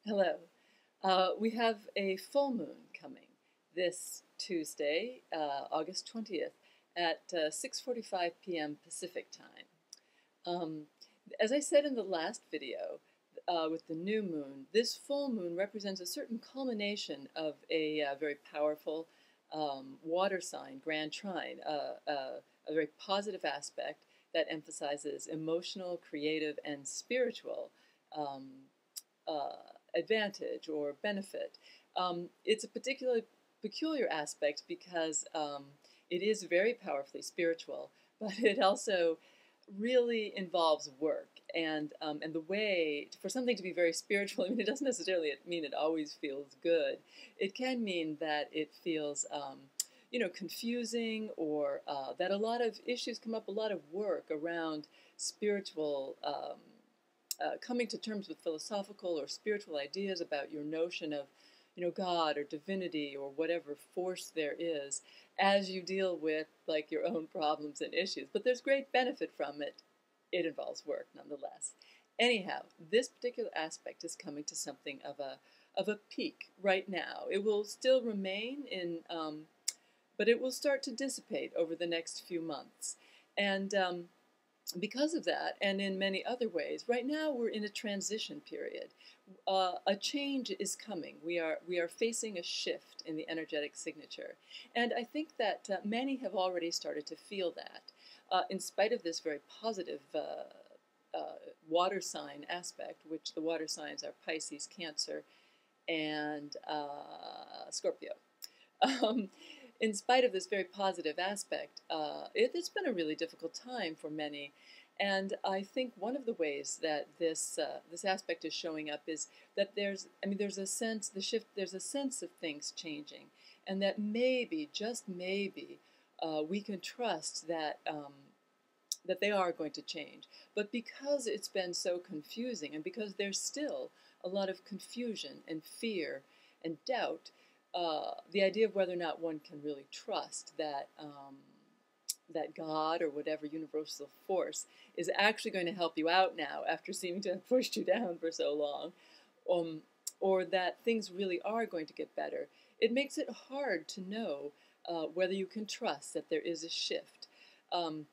Hello. We have a full moon coming this Tuesday, August 20th at 6:45 p.m. Pacific time. As I said in the last video, with the new moon, this full moon represents a certain culmination of a very powerful water sign, grand trine, a very positive aspect that emphasizes emotional, creative, and spiritual um, uh, advantage or benefit. It's a particularly peculiar aspect because it is very powerfully spiritual, but it also really involves work and the way for something to be very spiritual. I mean, it doesn't necessarily mean it always feels good. It can mean that it feels confusing, or that a lot of issues come up, a lot of work around spiritual coming to terms with philosophical or spiritual ideas about your notion of, God or divinity or whatever force there is, as you deal with like your own problems and issues. But there's great benefit from it. It involves work nonetheless. Anyhow, this particular aspect is coming to something of a peak right now. It will still remain in, but it will start to dissipate over the next few months, and because of that, and in many other ways, right now we're in a transition period. A change is coming. We are facing a shift in the energetic signature, and I think that many have already started to feel that. In spite of this very positive water sign aspect, which the water signs are Pisces, Cancer, and Scorpio. Um, in spite of this very positive aspect, it's been a really difficult time for many, and I think one of the ways that this aspect is showing up is that there's a sense there's a sense of things changing, and that maybe, just maybe, we can trust that that they are going to change. But because it's been so confusing, and because there's still a lot of confusion and fear and doubt, the idea of whether or not one can really trust that that God or whatever universal force is actually going to help you out now after seeming to have pushed you down for so long, or that things really are going to get better, it makes it hard to know whether you can trust that there is a shift. And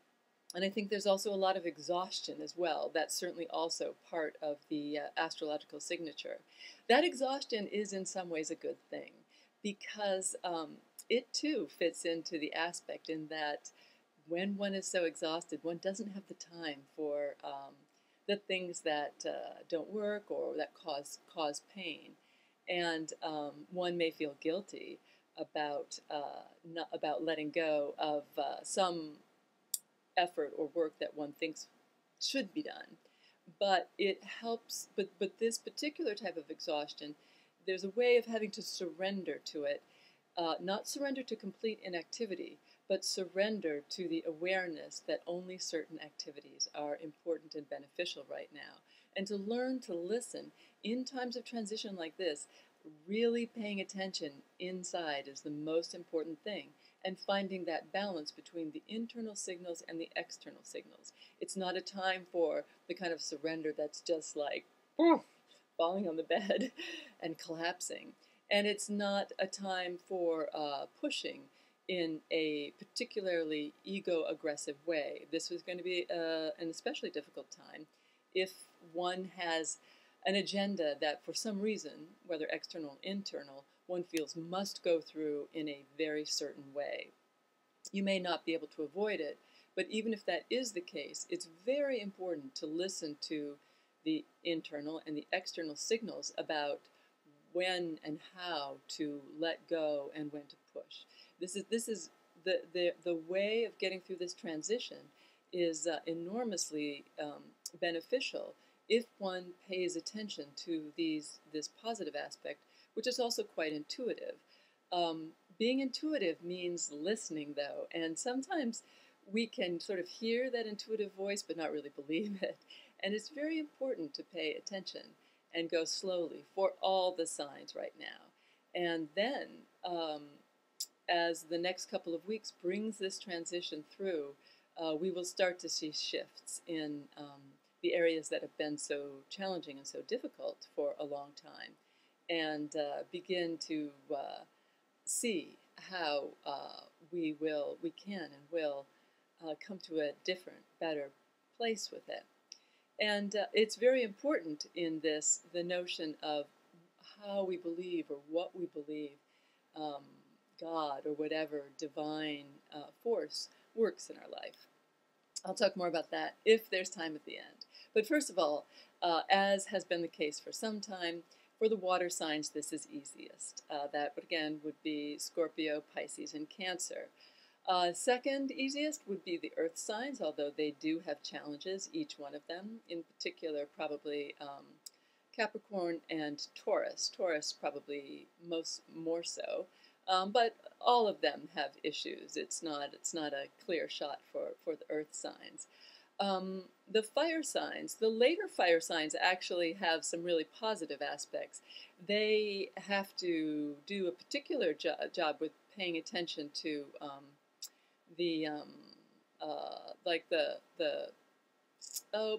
I think there's also a lot of exhaustion as well. That's certainly also part of the astrological signature. That exhaustion is in some ways a good thing, because it too fits into the aspect in that when one is so exhausted, one doesn't have the time for the things that don't work or that cause pain, and one may feel guilty about about letting go of some effort or work that one thinks should be done. But it helps. But this particular type of exhaustion, there's a way of having to surrender to it, not surrender to complete inactivity, but surrender to the awareness that only certain activities are important and beneficial right now. And to learn to listen in times of transition like this, really paying attention inside is the most important thing, and finding that balance between the internal signals and the external signals. It's not a time for the kind of surrender that's just like falling on the bed and collapsing. And it's not a time for pushing in a particularly ego-aggressive way. This was going to be an especially difficult time if one has an agenda that for some reason, whether external or internal, one feels must go through in a very certain way. You may not be able to avoid it, but even if that is the case, it's very important to listen to the internal and the external signals about when and how to let go and when to push. This is the way of getting through this transition is enormously beneficial if one pays attention to this positive aspect, which is also quite intuitive. Being intuitive means listening, though, and sometimes we can sort of hear that intuitive voice but not really believe it. And it's very important to pay attention and go slowly for all the signs right now. And then, as the next couple of weeks brings this transition through, we will start to see shifts in the areas that have been so challenging and so difficult for a long time, and begin to see how we can and will come to a different, better place with it. And it's very important in this, the notion of how we believe or what we believe God or whatever divine force works in our life. I'll talk more about that if there's time at the end. But first of all, as has been the case for some time, for the water signs, this is easiest. That, again, would be Scorpio, Pisces, and Cancer. Second easiest would be the earth signs, although they do have challenges, each one of them. In particular, probably Capricorn and Taurus. Taurus probably more so. But all of them have issues. It's not a clear shot for the earth signs. The fire signs, the later fire signs actually have some really positive aspects. They have to do a particular job with paying attention to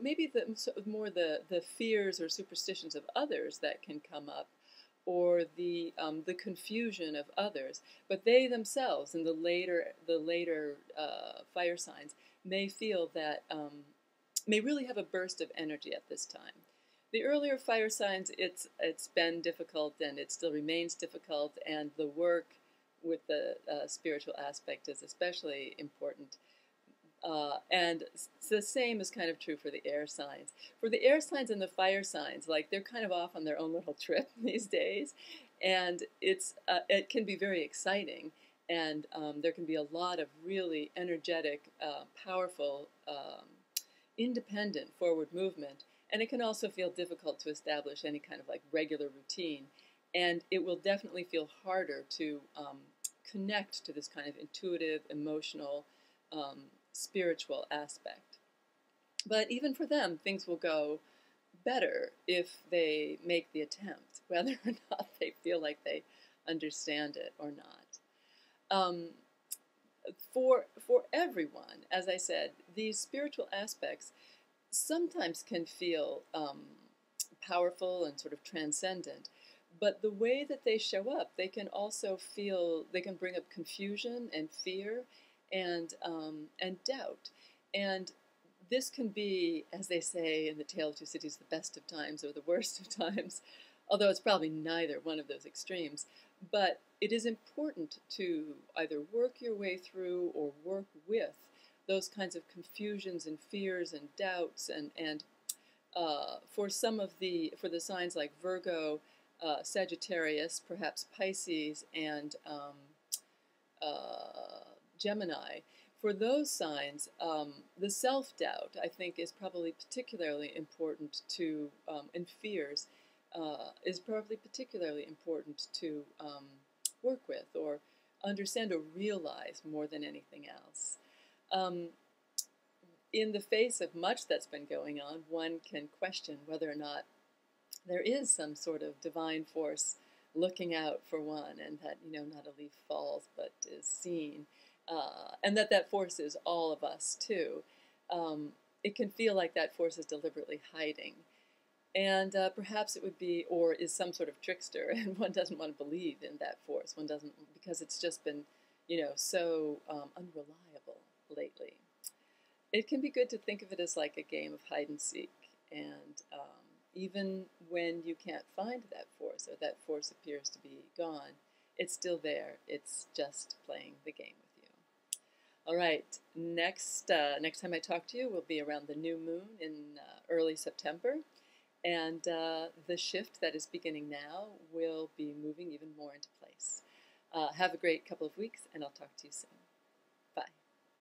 maybe the fears or superstitions of others that can come up, or the confusion of others. But they themselves, in the later fire signs, may feel that may really have a burst of energy at this time. The earlier fire signs, it's been difficult and it still remains difficult, and the work with the spiritual aspect is especially important. And the same is kind of true for the air signs. For the air signs and the fire signs, like, they're kind of off on their own little trip these days, and it can be very exciting, and there can be a lot of really energetic, powerful, independent forward movement, and it can also feel difficult to establish any kind of like regular routine, and it will definitely feel harder to connect to this kind of intuitive, emotional, spiritual aspect. But even for them, things will go better if they make the attempt, whether or not they feel like they understand it or not. For everyone, as I said, these spiritual aspects sometimes can feel powerful and sort of transcendent, but the way that they show up, they can also they can bring up confusion and fear and doubt. And this can be, as they say in The Tale of Two Cities, the best of times or the worst of times, although it's probably neither one of those extremes. But it is important to either work your way through or work with those kinds of confusions and fears and doubts. And for the signs like Virgo, Sagittarius, perhaps Pisces, and Gemini, for those signs, the self-doubt, I think, is probably particularly important to, and fears, is probably particularly important to work with or understand or realize more than anything else. In the face of much that's been going on, one can question whether or not there is some sort of divine force looking out for one, and that, not a leaf falls but is seen. And that force is all of us, too. It can feel like that force is deliberately hiding. And perhaps it would be, or is some sort of trickster, and one doesn't want to believe in that force. One doesn't, because it's just been, so unreliable lately. It can be good to think of it as like a game of hide and seek. And even when you can't find that force, or that force appears to be gone, it's still there. It's just playing the game with you. All right, next time I talk to you will be around the new moon in early September. And the shift that is beginning now will be moving even more into place. Have a great couple of weeks, and I'll talk to you soon.